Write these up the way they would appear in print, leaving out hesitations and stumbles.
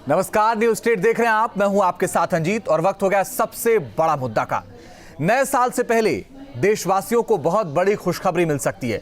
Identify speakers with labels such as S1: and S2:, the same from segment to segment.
S1: नमस्कार, news state देख रहे हैं आप। मैं हूं आपके साथ अंजीत और वक्त हो गया सबसे बड़ा मुद्दा का। नए साल से पहले देशवासियों को बहुत बड़ी खुशखबरी मिल सकती है।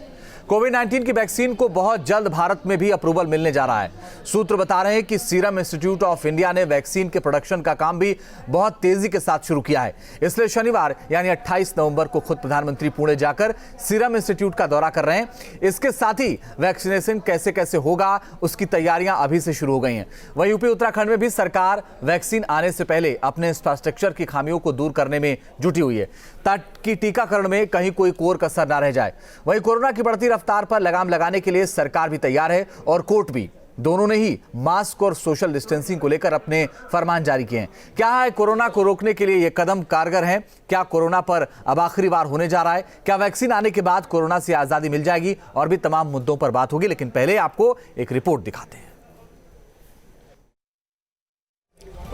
S1: कोविड-19 की वैक्सीन को बहुत जल्द भारत में भी अप्रूवल मिलने जा रहा है। सूत्र बता रहे हैं कि सीरम इंस्टीट्यूट ऑफ इंडिया ने वैक्सीन के प्रोडक्शन का काम भी बहुत तेजी के साथ शुरू किया है। इसलिए शनिवार यानी 28 नवंबर को खुद प्रधानमंत्री पुणे जाकर सीरम इंस्टीट्यूट का दौरा कर रहे हैं। इसके साथ ही वैक्सीनेशन कैसे कैसे होगा उसकी तैयारियां अभी से शुरू हो गई हैं। वहीं यूपी उत्तराखंड में भी सरकार वैक्सीन आने से पहले अपने इंफ्रास्ट्रक्चर की खामियों को दूर करने में जुटी हुई है ताकि टीकाकरण में कहीं कोई कोर कसर ना रह जाए। वहीं कोरोना की बढ़ती रफ्तार पर लगाम लगाने के लिए सरकार भी तैयार है और कोर्ट भी। दोनों ने ही मास्क और सोशल डिस्टेंसिंग को लेकर अपने फरमान जारी किए हैं। क्या है कोरोना को रोकने के लिए ये कदम कारगर हैं? क्या कोरोना पर अब आखिरी बार होने जा रहा है? क्या वैक्सीन आने के बाद कोरोना से आजादी मिल जाएगी? और भी तमाम मुद्दों पर बात होगी, लेकिन पहले आपको एक रिपोर्ट दिखाते हैं।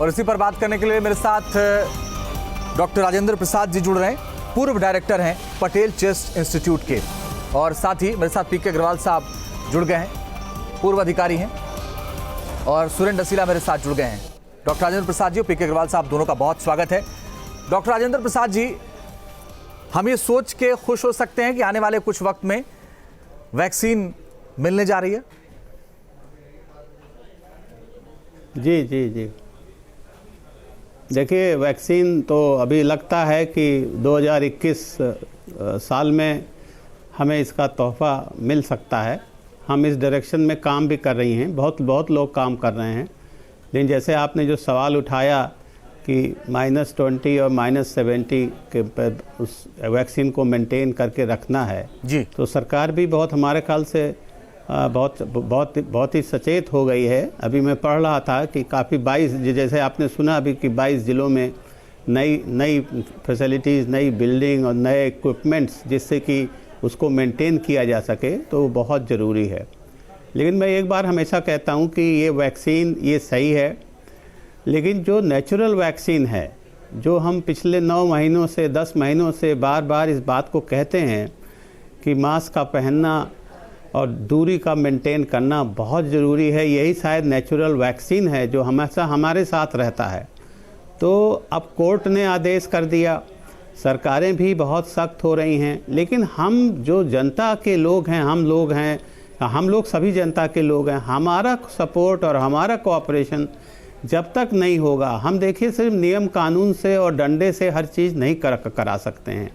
S1: और इसी पर बात करने के लिए मेरे साथ डॉक्टर राजेंद्र प्रसाद जी जुड़ रहे हैं। पूर्व डायरेक्टर हैं पटेल चेस्ट इंस्टीट्यूट के, और साथ ही मेरे साथ पीके अग्रवाल साहब जुड़ गए हैं, पूर्व अधिकारी हैं, और सुरेंद्र डसीला मेरे साथ जुड़ गए हैं। डॉक्टर राजेंद्र प्रसाद जी और पीके अग्रवाल साहब दोनों का बहुत स्वागत है। डॉक्टर राजेंद्र प्रसाद जी, हम ये सोच के खुश हो सकते हैं कि आने वाले कुछ वक्त में वैक्सीन मिलने जा रही है?
S2: जी जी जी, देखिए, वैक्सीन तो अभी लगता है कि 2021 साल में हमें इसका तोहफा मिल सकता है। हम इस डायरेक्शन में काम भी कर रही हैं, बहुत लोग काम कर रहे हैं। लेकिन जैसे आपने जो सवाल उठाया कि -20 और -70 के पर उस वैक्सीन को मेंटेन करके रखना है
S1: जी,
S2: तो सरकार भी बहुत हमारे ख्याल से बहुत ही सचेत हो गई है। अभी मैं पढ़ रहा था कि काफ़ी 22, जैसे आपने सुना अभी कि 22 ज़िलों में नई फैसिलिटीज़, नई बिल्डिंग और नए इक्विपमेंट्स जिससे कि उसको मेंटेन किया जा सके, तो वो बहुत ज़रूरी है। लेकिन मैं एक बार हमेशा कहता हूँ कि ये वैक्सीन ये सही है, लेकिन जो नेचुरल वैक्सीन है, जो हम पिछले 9 महीनों से 10 महीनों से बार बार इस बात को कहते हैं कि मास्क का पहनना और दूरी का मेंटेन करना बहुत ज़रूरी है, यही शायद नेचुरल वैक्सीन है जो हमेशा हमारे साथ रहता है। तो अब कोर्ट ने आदेश कर दिया, सरकारें भी बहुत सख्त हो रही हैं, लेकिन हम जो जनता के लोग हैं, हम लोग सभी जनता के लोग हैं, हमारा सपोर्ट और हमारा कोऑपरेशन जब तक नहीं होगा, हम देखिए सिर्फ नियम कानून से और डंडे से हर चीज़ नहीं करा सकते हैं।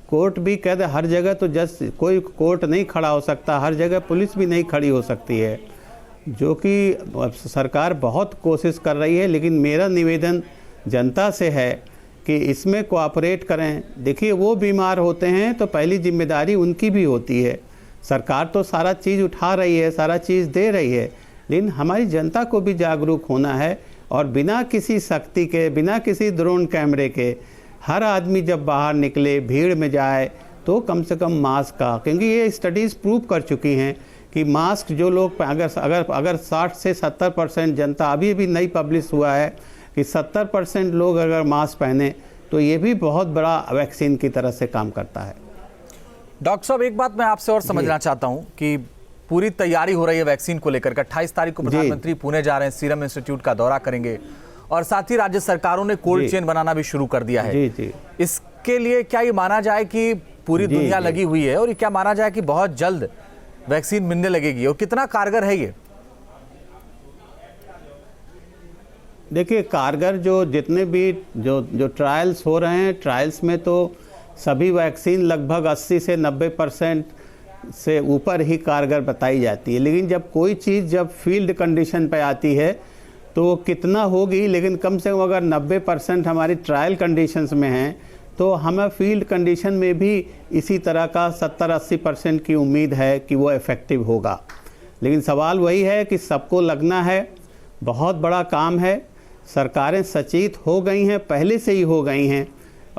S2: कोर्ट भी कहते हर जगह तो जस्ट कोई कोर्ट नहीं खड़ा हो सकता, हर जगह पुलिस भी नहीं खड़ी हो सकती है, जो कि सरकार बहुत कोशिश कर रही है। लेकिन मेरा निवेदन जनता से है कि इसमें कोऑपरेट करें। देखिए, वो बीमार होते हैं तो पहली जिम्मेदारी उनकी भी होती है। सरकार तो सारा चीज़ उठा रही है, सारा चीज़ दे रही है, लेकिन हमारी जनता को भी जागरूक होना है। और बिना किसी सख्ती के, बिना किसी ड्रोन कैमरे के हर आदमी जब बाहर निकले, भीड़ में जाए, तो कम से कम मास्क का, क्योंकि ये स्टडीज़ प्रूव कर चुकी हैं कि मास्क जो लोग अगर 60 से 70% जनता, अभी भी नई पब्लिश हुआ है कि 70% लोग अगर मास्क पहने तो ये भी बहुत बड़ा वैक्सीन की तरह से काम करता है।
S1: डॉक्टर साहब, एक बात मैं आपसे और समझना चाहता हूँ कि पूरी तैयारी हो रही है वैक्सीन को लेकर। 28 तारीख को प्रधानमंत्री पुणे जा रहे हैं, सीरम इंस्टीट्यूट का दौरा करेंगे, और साथ ही राज्य सरकारों ने कोल्ड चेन बनाना भी शुरू कर दिया है।
S2: जी जी,
S1: इसके लिए क्या ये माना जाए कि पूरी दुनिया लगी हुई है, और ये क्या माना जाए कि बहुत जल्द वैक्सीन मिलने लगेगी, और कितना कारगर है ये?
S2: देखिए, कारगर जो जितने भी जो ट्रायल्स हो रहे हैं, ट्रायल्स में तो सभी वैक्सीन लगभग 80 से 90% से ऊपर ही कारगर बताई जाती है। लेकिन जब कोई चीज़ जब फील्ड कंडीशन पे आती है तो कितना होगी, लेकिन कम से कम अगर 90% हमारी ट्रायल कंडीशंस में हैं, तो हमें फील्ड कंडीशन में भी इसी तरह का 70-80% की उम्मीद है कि वो इफ़ेक्टिव होगा। लेकिन सवाल वही है कि सबको लगना है, बहुत बड़ा काम है। सरकारें सचेत हो गई हैं, पहले से ही हो गई हैं,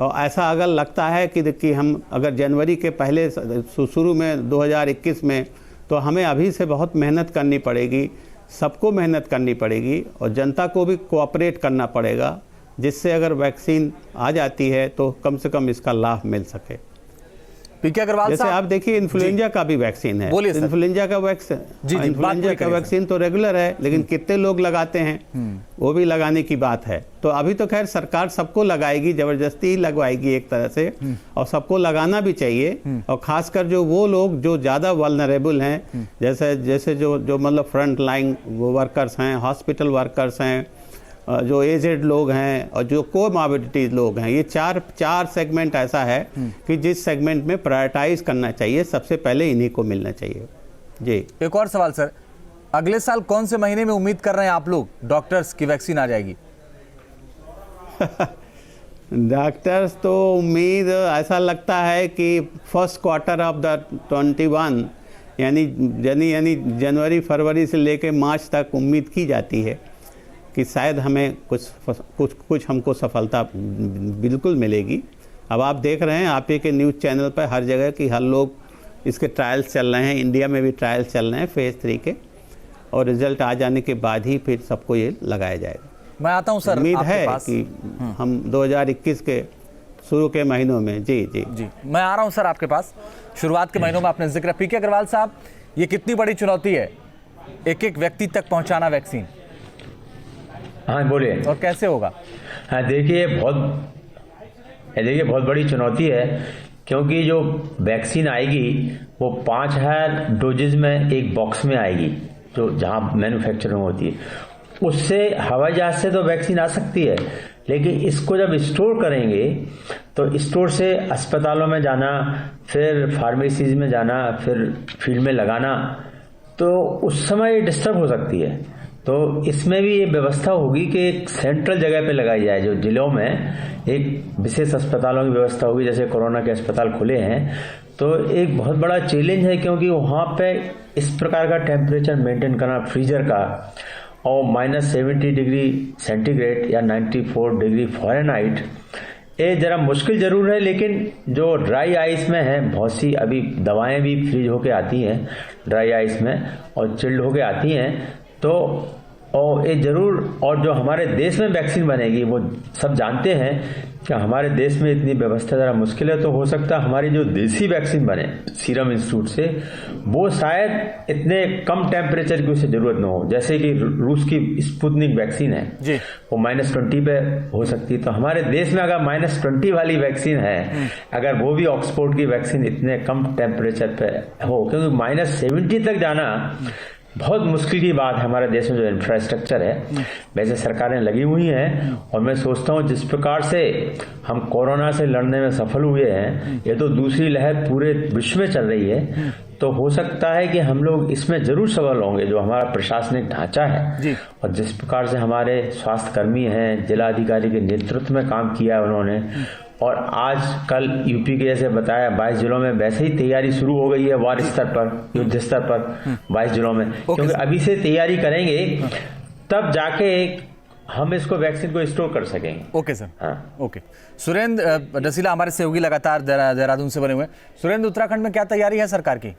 S2: और ऐसा अगर लगता है कि हम अगर जनवरी के पहले शुरू में 2021 में, तो हमें अभी से बहुत मेहनत करनी पड़ेगी, सबको मेहनत करनी पड़ेगी, और जनता को भी कोऑपरेट करना पड़ेगा, जिससे अगर वैक्सीन आ जाती है तो कम से कम इसका लाभ मिल सके।
S1: पीके अग्रवाल
S2: जैसे आप देखिए इन्फ्लुएंजा का भी वैक्सीन है,
S1: बोलिए सर।
S2: इन्फ्लुएंजा का वैक्सीन, इन्फ्लुएंजा का वैक्सीन तो रेगुलर है, लेकिन कितने लोग लगाते हैं वो भी लगाने की बात है। तो अभी तो खैर सरकार सबको लगाएगी, जबरदस्ती ही लगवाएगी एक तरह से, और सबको लगाना भी चाहिए। और खासकर जो वो लोग जो ज्यादा वल्नरेबल हैं, जैसे जो मतलब फ्रंट लाइन वर्कर्स हैं, हॉस्पिटल वर्कर्स हैं, जो एजेड लोग हैं और जो कोमॉर्बिडिटीज लोग हैं, ये चार सेगमेंट ऐसा है कि जिस सेगमेंट में प्रायोरिटाइज करना चाहिए, सबसे पहले इन्हीं को मिलना चाहिए। जी,
S1: एक और सवाल सर, अगले साल कौन से महीने में उम्मीद कर रहे हैं आप लोग डॉक्टर्स की वैक्सीन आ जाएगी?
S2: डॉक्टर्स तो उम्मीद ऐसा लगता है कि फर्स्ट क्वार्टर ऑफ द 21 यानी जनवरी फरवरी से लेकर मार्च तक उम्मीद की जाती है कि शायद हमें कुछ हमको सफलता बिल्कुल मिलेगी। अब आप देख रहे हैं, आप ही के न्यूज़ चैनल पर हर जगह कि हर लोग इसके ट्रायल्स चल रहे हैं, इंडिया में भी ट्रायल्स चल रहे हैं फेज़ 3 के, और रिजल्ट आ जाने के बाद ही फिर सबको ये लगाया जाएगा।
S1: मैं आता हूं सर,
S2: उम्मीद है कि हम 2021 के शुरू के महीनों में जी
S1: मैं आ रहा हूं सर आपके पास। शुरुआत के महीनों में आपने जिक्र, पीके अग्रवाल साहब, ये कितनी बड़ी चुनौती है एक एक व्यक्ति तक पहुंचाना वैक्सीन?
S3: हाँ बोलिए।
S1: और कैसे होगा?
S3: हाँ देखिए, बहुत बड़ी चुनौती है, क्योंकि जो वैक्सीन आएगी वो 5000 डोजेज में एक बॉक्स में आएगी, जो जहाँ मैन्युफैक्चरिंग होती है। उससे हवाई जहाज से तो वैक्सीन आ सकती है, लेकिन इसको जब स्टोर करेंगे तो स्टोर से अस्पतालों में जाना, फिर फार्मेसीज में जाना, फिर फील्ड में लगाना, तो उस समय डिस्टर्ब हो सकती है। तो इसमें भी ये व्यवस्था होगी कि एक सेंट्रल जगह पे लगाई जाए, जो जिलों में एक विशेष अस्पतालों की व्यवस्था होगी, जैसे कोरोना के अस्पताल खुले हैं। तो एक बहुत बड़ा चैलेंज है, क्योंकि वहाँ पे इस प्रकार का टेम्परेचर मेंटेन करना फ्रीजर का, और -70 डिग्री सेंटीग्रेड या 94 डिग्री फ़ारेनहाइट, ये जरा मुश्किल जरूर है। लेकिन जो ड्राई आइस में है, बहुत सी अभी दवाएं भी फ्रीज होके आती हैं ड्राई आइस में, और चिल्ड होके आती हैं, तो और ये जरूर, और जो हमारे देश में वैक्सीन बनेगी, वो सब जानते हैं कि हमारे देश में इतनी व्यवस्था ज़रा मुश्किल है। तो हो सकता है हमारी जो देसी वैक्सीन बने सीरम इंस्टीट्यूट से, वो शायद इतने कम टेम्परेचर की उसे जरूरत न हो। जैसे कि रूस की स्पुतनिक वैक्सीन है जी, वो -20 पे हो सकती है। तो हमारे देश में अगर -20 वाली वैक्सीन है, अगर वो भी ऑक्सफोर्ड की वैक्सीन इतने कम टेम्परेचर पे हो, क्योंकि -70 तक जाना बहुत मुश्किल की बात है। हमारे देश में जो इंफ्रास्ट्रक्चर है, वैसे सरकारें लगी हुई हैं, और मैं सोचता हूँ जिस प्रकार से हम कोरोना से लड़ने में सफल हुए हैं, ये तो दूसरी लहर पूरे विश्व में चल रही है, तो हो सकता है कि हम लोग इसमें जरूर सफल होंगे। जो हमारा प्रशासनिक ढांचा है जी, और जिस प्रकार से हमारे स्वास्थ्य कर्मी हैं, जिला अधिकारी के नेतृत्व में काम किया है उन्होंने, और आज कल यूपी के जैसे बताया 22 जिलों में वैसे ही तैयारी शुरू हो गई है, वार स्तर पर, युद्ध स्तर पर 22 जिलों में, क्योंकि अभी से तैयारी करेंगे तब जाके हम इसको वैक्सीन को स्टोर कर सकेंगे।
S1: Okay sir. हाँ ओके। सुरेंद्र रसीला हमारे सहयोगी लगातार देहरादून से बने हुए। सुरेंद्र, उत्तराखंड में क्या तैयारी है सरकार की?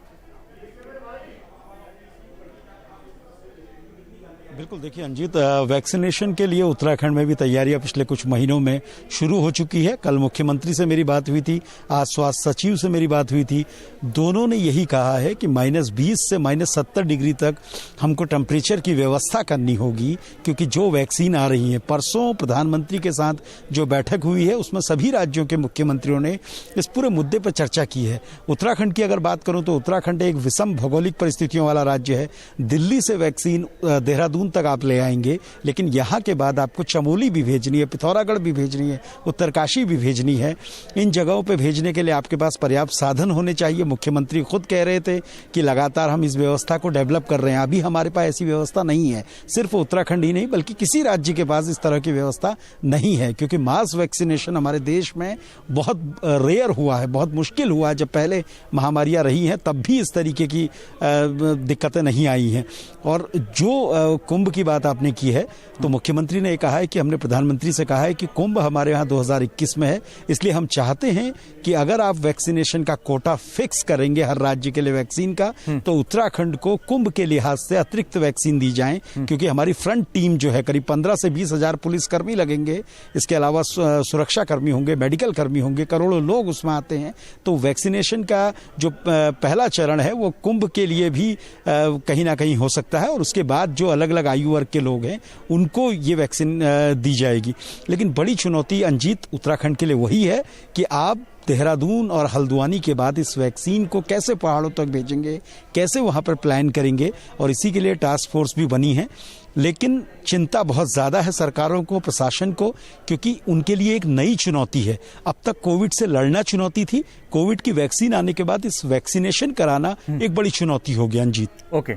S4: बिल्कुल, देखिए अंजीत, वैक्सीनेशन के लिए उत्तराखंड में भी तैयारियां पिछले कुछ महीनों में शुरू हो चुकी है। कल मुख्यमंत्री से मेरी बात हुई थी, आज स्वास्थ्य सचिव से मेरी बात हुई थी। दोनों ने यही कहा है कि -20 से -70 डिग्री तक हमको टेम्परेचर की व्यवस्था करनी होगी, क्योंकि जो वैक्सीन आ रही है, परसों प्रधानमंत्री के साथ जो बैठक हुई है उसमें सभी राज्यों के मुख्यमंत्रियों ने इस पूरे मुद्दे पर चर्चा की है। उत्तराखंड की अगर बात करूं तो उत्तराखंड एक विषम भौगोलिक परिस्थितियों वाला राज्य है। दिल्ली से वैक्सीन देहरादून तक आप ले आएंगे, लेकिन यहाँ के बाद आपको चमोली भी भेजनी है, पिथौरागढ़ भी भेजनी है, उत्तरकाशी भी भेजनी है। इन जगहों पे भेजने के लिए आपके पास पर्याप्त साधन होने चाहिए। मुख्यमंत्री खुद कह रहे थे कि लगातार हम इस व्यवस्था को डेवलप कर रहे हैं। अभी हमारे पास ऐसी व्यवस्था नहीं है। सिर्फ उत्तराखंड ही नहीं बल्कि किसी राज्य के पास इस तरह की व्यवस्था नहीं है, क्योंकि मास वैक्सीनेशन हमारे देश में बहुत रेयर हुआ है, बहुत मुश्किल हुआ है। जब पहले महामारियां रही हैं तब भी इस तरीके की दिक्कतें नहीं आई हैं। और जो कुंभ की बात आपने की है, तो मुख्यमंत्री ने कहा है कि हमने प्रधानमंत्री से कहा है कि कुंभ हमारे यहाँ 2021 में है, इसलिए हम चाहते हैं कि अगर आप वैक्सीनेशन का कोटा फिक्स करेंगे हर राज्य के लिए वैक्सीन का, तो उत्तराखंड को कुंभ के लिहाज से अतिरिक्त वैक्सीन दी जाए, क्योंकि हमारी फ्रंट टीम जो है करीब 15 से 20 हजार पुलिसकर्मी लगेंगे, इसके अलावा सुरक्षा कर्मी होंगे, मेडिकल कर्मी होंगे, करोड़ों लोग उसमें आते हैं। तो वैक्सीनेशन का जो पहला चरण है वो कुंभ के लिए भी कहीं ना कहीं हो सकता है, और उसके बाद जो अलग अलग आयु वर्ग के लोग हैं उनको ये वैक्सीन दी जाएगी। लेकिन बड़ी चुनौती अंजीत उत्तराखंड के लिए वही है कि आप देहरादून और हल्द्वानी के बाद इस वैक्सीन को कैसे पहाड़ों तक भेजेंगे, कैसे वहां पर प्लान करेंगे, और इसी के लिए टास्क फोर्स भी बनी है। लेकिन चिंता बहुत ज़्यादा है सरकारों को, प्रशासन को, क्योंकि उनके लिए एक नई चुनौती है। अब तक कोविड से लड़ना चुनौती थी, कोविड की वैक्सीन आने के बाद इस वैक्सीनेशन कराना एक बड़ी चुनौती हो गया। अंजीत,
S1: ओके,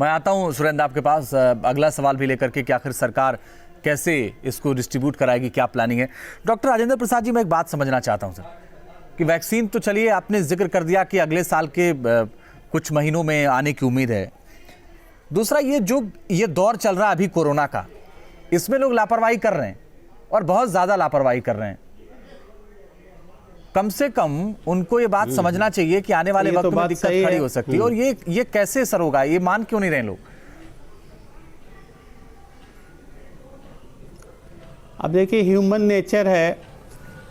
S1: मैं आता हूँ सुरेंद्र आपके पास अगला सवाल भी लेकर के कि आखिर सरकार कैसे इसको डिस्ट्रीब्यूट कराएगी, क्या प्लानिंग है। डॉक्टर राजेंद्र प्रसाद जी, मैं एक बात समझना चाहता हूँ सर कि वैक्सीन तो चलिए आपने जिक्र कर दिया कि अगले साल के कुछ महीनों में आने की उम्मीद है। दूसरा, ये दौर चल रहा है अभी कोरोना का, इसमें लोग लापरवाही कर रहे हैं और बहुत ज्यादा लापरवाही कर रहे हैं। कम से कम उनको ये बात समझना चाहिए कि आने वाले वक्त में दिक्कत खड़ी हो सकती है, और ये कैसे सर होगा, ये मान क्यों नहीं रहे लोग?
S2: अब देखिए, ह्यूमन नेचर है।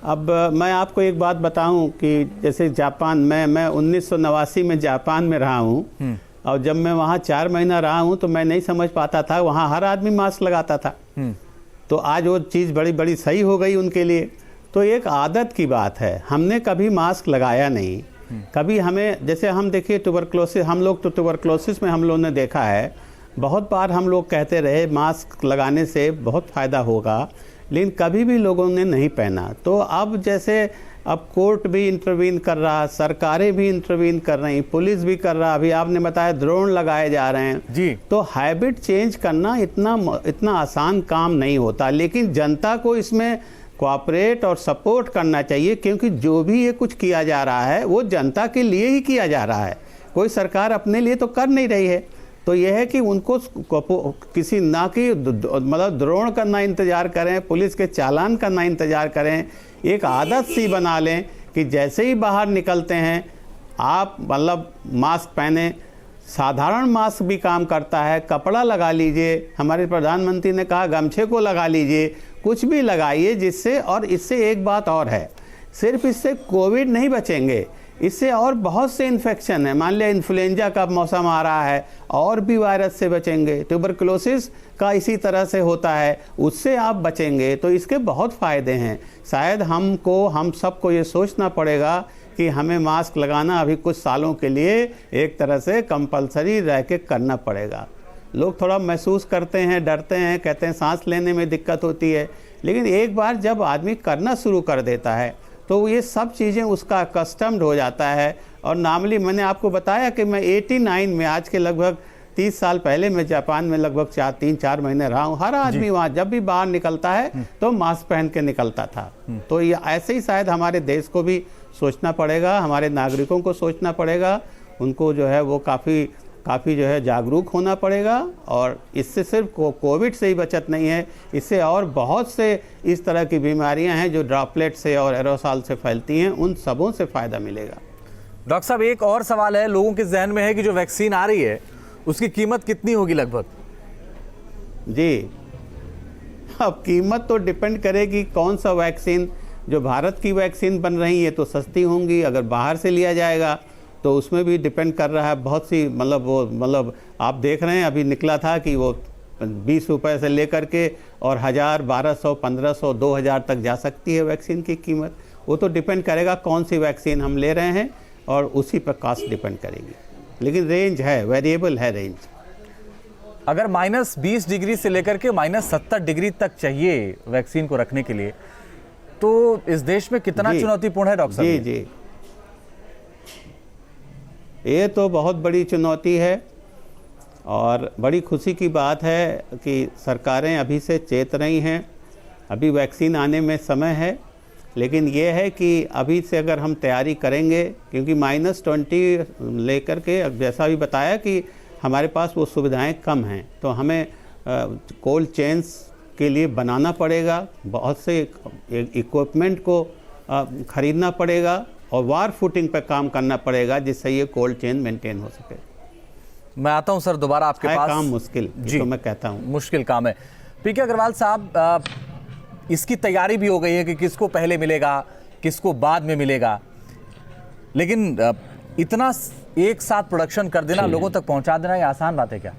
S2: अब मैं आपको एक बात बताऊं कि जैसे जापान में, मैं 1989 में जापान में रहा हूं, और जब मैं वहाँ 4 महीना रहा हूँ तो मैं नहीं समझ पाता था, वहाँ हर आदमी मास्क लगाता था। तो आज वो चीज़ बड़ी बड़ी सही हो गई उनके लिए। तो एक आदत की बात है, हमने कभी मास्क लगाया नहीं, कभी हमें, जैसे हम देखिए ट्यूबरक्लोसिस, हम लोग तो ट्यूबरक्लोसिस में हम लोगों ने देखा है, बहुत बार हम लोग कहते रहे मास्क लगाने से बहुत फ़ायदा होगा, लेकिन कभी भी लोगों ने नहीं पहना। तो अब जैसे अब कोर्ट भी इंटरवीन कर रहा, सरकारें भी इंटरवीन कर रही, पुलिस भी कर रहा, अभी आपने बताया ड्रोन लगाए जा रहे हैं
S1: जी।
S2: तो हैबिट चेंज करना इतना आसान काम नहीं होता, लेकिन जनता को इसमें कोऑपरेट और सपोर्ट करना चाहिए, क्योंकि जो भी ये कुछ किया जा रहा है वो जनता के लिए ही किया जा रहा है, कोई सरकार अपने लिए तो कर नहीं रही है। तो यह है कि उनको किसी ना कि मतलब द्रोण करना इंतज़ार करें, पुलिस के चालान करना इंतज़ार करें, एक आदत सी बना लें कि जैसे ही बाहर निकलते हैं आप मतलब मास्क पहने। साधारण मास्क भी काम करता है, कपड़ा लगा लीजिए, हमारे प्रधानमंत्री ने कहा गमछे को लगा लीजिए, कुछ भी लगाइए जिससे, और इससे एक बात और है, सिर्फ इससे कोविड नहीं बचेंगे, इससे और बहुत से इन्फेक्शन है। मान लिया इन्फ्लुएंजा का मौसम आ रहा है, और भी वायरस से बचेंगे, ट्यूबरक्लोसिस का इसी तरह से होता है, उससे आप बचेंगे। तो इसके बहुत फ़ायदे हैं। शायद हम सबको ये सोचना पड़ेगा कि हमें मास्क लगाना अभी कुछ सालों के लिए एक तरह से कंपलसरी रह के करना पड़ेगा। लोग थोड़ा महसूस करते हैं, डरते हैं, कहते हैं सांस लेने में दिक्कत होती है, लेकिन एक बार जब आदमी करना शुरू कर देता है तो ये सब चीज़ें उसका कस्टम्ड हो जाता है। और नॉर्मली मैंने आपको बताया कि मैं 89 में, आज के लगभग 30 साल पहले मैं जापान में लगभग 3-4 महीने रहा हूँ। हर आदमी वहाँ जब भी बाहर निकलता है तो मास्क पहन के निकलता था। तो ये ऐसे ही शायद हमारे देश को भी सोचना पड़ेगा, हमारे नागरिकों को सोचना पड़ेगा, उनको जो है वो काफ़ी जो है जागरूक होना पड़ेगा। और इससे सिर्फ कोविड से ही बचत नहीं है, इससे और बहुत से इस तरह की बीमारियां हैं जो ड्रॉपलेट से और एरोसॉल से फैलती हैं, उन सबों से फ़ायदा मिलेगा।
S1: डॉक्टर साहब, एक और सवाल है, लोगों के जहन में है कि जो वैक्सीन आ रही है उसकी कीमत कितनी होगी लगभग?
S2: जी, अब कीमत तो डिपेंड करेगी कौन सा वैक्सीन। जो भारत की वैक्सीन बन रही है तो सस्ती होंगी, अगर बाहर से लिया जाएगा तो उसमें भी डिपेंड कर रहा है। बहुत सी मतलब आप देख रहे हैं, अभी निकला था कि वो 20 रुपये से लेकर के और 1000, 1200, 1500, 2000 तक जा सकती है वैक्सीन की कीमत। वो तो डिपेंड करेगा कौन सी वैक्सीन हम ले रहे हैं, और उसी पर कॉस्ट डिपेंड करेगी, लेकिन रेंज है, वेरिएबल है रेंज।
S1: अगर -20 डिग्री से लेकर के -70 डिग्री तक चाहिए वैक्सीन को रखने के लिए, तो इस देश में कितना चुनौतीपूर्ण है डॉक्टर साहब?
S2: जी, ये तो बहुत बड़ी चुनौती है, और बड़ी खुशी की बात है कि सरकारें अभी से चेत रही हैं। अभी वैक्सीन आने में समय है, लेकिन ये है कि अभी से अगर हम तैयारी करेंगे, क्योंकि -20 लेकर के, जैसा भी बताया कि हमारे पास वो सुविधाएं कम हैं, तो हमें कोल्ड चेन्स के लिए बनाना पड़ेगा, बहुत से इक्विपमेंट को खरीदना पड़ेगा और वार फुटिंग पर काम करना पड़ेगा जिससे ये कोल्ड चेन मेंटेन हो सके।
S1: मैं आता हूं सर दोबारा आपके पास।
S2: काम मुश्किल जी, तो मैं कहता हूं
S1: मुश्किल काम है। पीके अग्रवाल साहब, इसकी तैयारी भी हो गई है कि किसको पहले मिलेगा, किसको बाद में मिलेगा, लेकिन इतना एक साथ प्रोडक्शन कर देना, लोगों तक पहुंचा देना, ये आसान बात है क्या?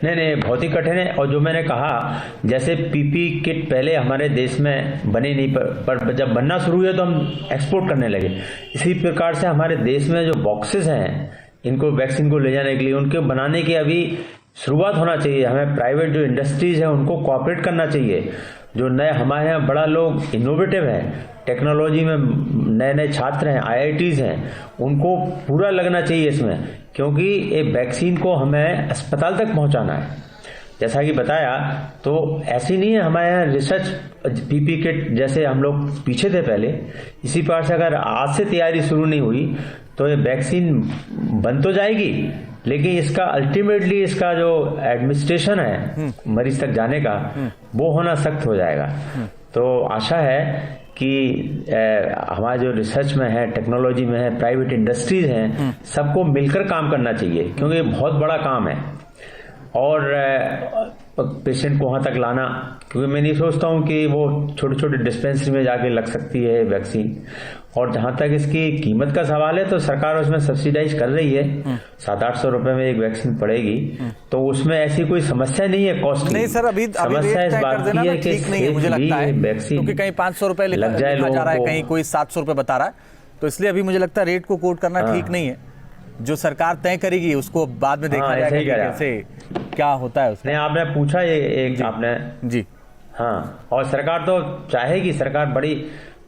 S3: नहीं, बहुत ही कठिन है। और जो मैंने कहा, जैसे पीपी किट पहले हमारे देश में बनी नहीं, पर जब बनना शुरू हुआ तो हम एक्सपोर्ट करने लगे। इसी प्रकार से हमारे देश में जो बॉक्सेस हैं इनको वैक्सीन को ले जाने के लिए, उनके बनाने की अभी शुरुआत होना चाहिए। हमें प्राइवेट जो इंडस्ट्रीज हैं उनको कोऑपरेट करना चाहिए। जो नए हमारे यहाँ बड़ा लोग इनोवेटिव हैं, टेक्नोलॉजी में नए नए छात्र हैं, IITs हैं, उनको पूरा लगना चाहिए इसमें, क्योंकि ये वैक्सीन को हमें अस्पताल तक पहुंचाना है। जैसा कि बताया, तो ऐसी नहीं है हमारे यहाँ रिसर्च पीपी किट जैसे हम लोग पीछे थे पहले। इसी प्रकार से अगर आज से तैयारी शुरू नहीं हुई तो ये वैक्सीन बन तो जाएगी, लेकिन इसका अल्टीमेटली इसका जो एडमिनिस्ट्रेशन है मरीज तक जाने का, वो होना सख्त हो जाएगा। तो आशा है कि हमारे जो रिसर्च में है, टेक्नोलॉजी में है, प्राइवेट इंडस्ट्रीज हैं, सबको मिलकर काम करना चाहिए, क्योंकि ये बहुत बड़ा काम है। और पेशेंट को वहाँ तक लाना, क्योंकि मैं नहीं सोचता हूँ कि वो छोटे छोटे डिस्पेंसरी में जाके लग सकती है वैक्सीन। और जहाँ तक इसकी कीमत का सवाल है, तो सरकार उसमें सब्सिडाइज कर रही है, 700-800 रुपए में एक वैक्सीन पड़ेगी, तो उसमें ऐसी कोई समस्या नहीं है कॉस्ट
S1: नहीं सर, अभी
S3: समस्या इस बात की है कि
S1: ठीक नहीं है मुझे लगता है, क्योंकि कहीं 500 रुपए लिखा जा रहा है, कहीं कोई 700 रुपए बता रहा है, तो इसलिए अभी मुझे लगता है रेट को कोट करना ठीक नहीं है। जो सरकार तय करेगी उसको बाद में देखा जाएगा कैसे क्या होता है उसमें।
S3: आपने पूछा ये एक आपने
S1: जी,
S3: हाँ, और सरकार तो चाहेगी, सरकार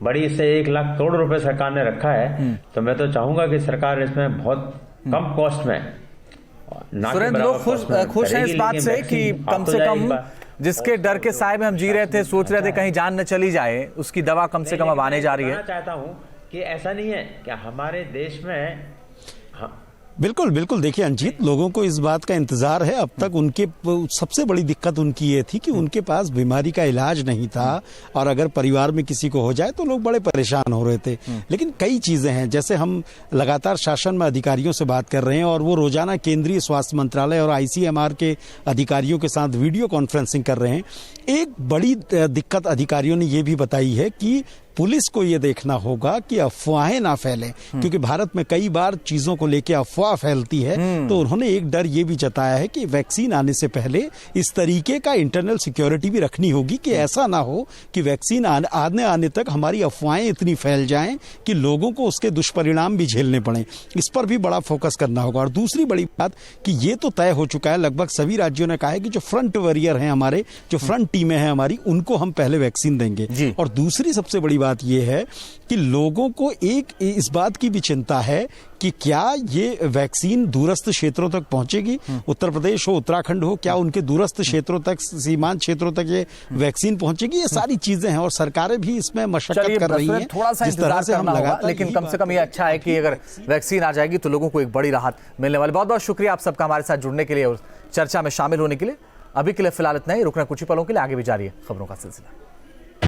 S3: बड़ी इससे 1 लाख करोड़ रुपए सरकार ने रखा है, तो मैं तो चाहूंगा कि सरकार इसमें बहुत कम कॉस्ट में,
S1: सुरेंद्र, लोग खुश हैं इस बात से कि कम से कम जिसके डर के साए में हम जी रहे थे, सोच रहे थे कहीं जान न चली जाए, उसकी दवा कम से कम अब आने जा रही है।
S3: चाहता हूँ कि ऐसा नहीं है कि हमारे देश में
S4: बिल्कुल बिल्कुल। देखिए अंजीत, लोगों को इस बात का इंतजार है। अब तक उनके सबसे बड़ी दिक्कत उनकी ये थी कि उनके पास बीमारी का इलाज नहीं था, और अगर परिवार में किसी को हो जाए तो लोग बड़े परेशान हो रहे थे। लेकिन कई चीजें हैं, जैसे हम लगातार शासन में अधिकारियों से बात कर रहे हैं, और वो रोजाना केंद्रीय स्वास्थ्य मंत्रालय और ICMR के अधिकारियों के साथ वीडियो कॉन्फ्रेंसिंग कर रहे हैं। एक बड़ी दिक्कत अधिकारियों ने ये भी बताई है कि पुलिस को ये देखना होगा कि अफवाहें ना फैलें, क्योंकि भारत में कई बार चीजों को लेकर अफवाह फैलती है। तो उन्होंने एक डर ये भी जताया है कि वैक्सीन आने से पहले इस तरीके का इंटरनल सिक्योरिटी भी रखनी होगी कि ऐसा ना हो कि वैक्सीन आने तक हमारी अफवाहें इतनी फैल जाएं कि लोगों को उसके दुष्परिणाम भी झेलने पड़े। इस पर भी बड़ा फोकस करना होगा। और दूसरी बड़ी बात कि ये तो तय हो चुका है, लगभग सभी राज्यों ने कहा है कि जो फ्रंट वॉरियर हैं हमारे, जो फ्रंट टीमें हैं हमारी, उनको हम पहले वैक्सीन देंगे। और दूसरी सबसे बड़ी बात यह है कि लोगों को एक इस बात की भी चिंता है कि क्या ये वैक्सीन दूरस्थ क्षेत्रों तक पहुंचेगी। उत्तर प्रदेश हो, उत्तराखंड हो, क्या उनके दूरस्थ क्षेत्रों तक, सीमांत क्षेत्रों तक ये वैक्सीन पहुंचेगी? ये सारी चीजें हैं और सरकारें भी इसमें मशक्कत कर रही हैं।
S1: थोड़ा सा इंतजार से हम लगातार, लेकिन कम से कम ये अच्छा है कि अगर वैक्सीन आ जाएगी तो लोगों को एक बड़ी राहत मिलने वाली। बहुत बहुत शुक्रिया आप सबका हमारे साथ जुड़ने के लिए और चर्चा में शामिल होने के लिए। अभी के लिए फिलहाल इतना ही, रुकना कुछ ही पलों के लिए, आगे भी जारी है खबरों का सिलसिला।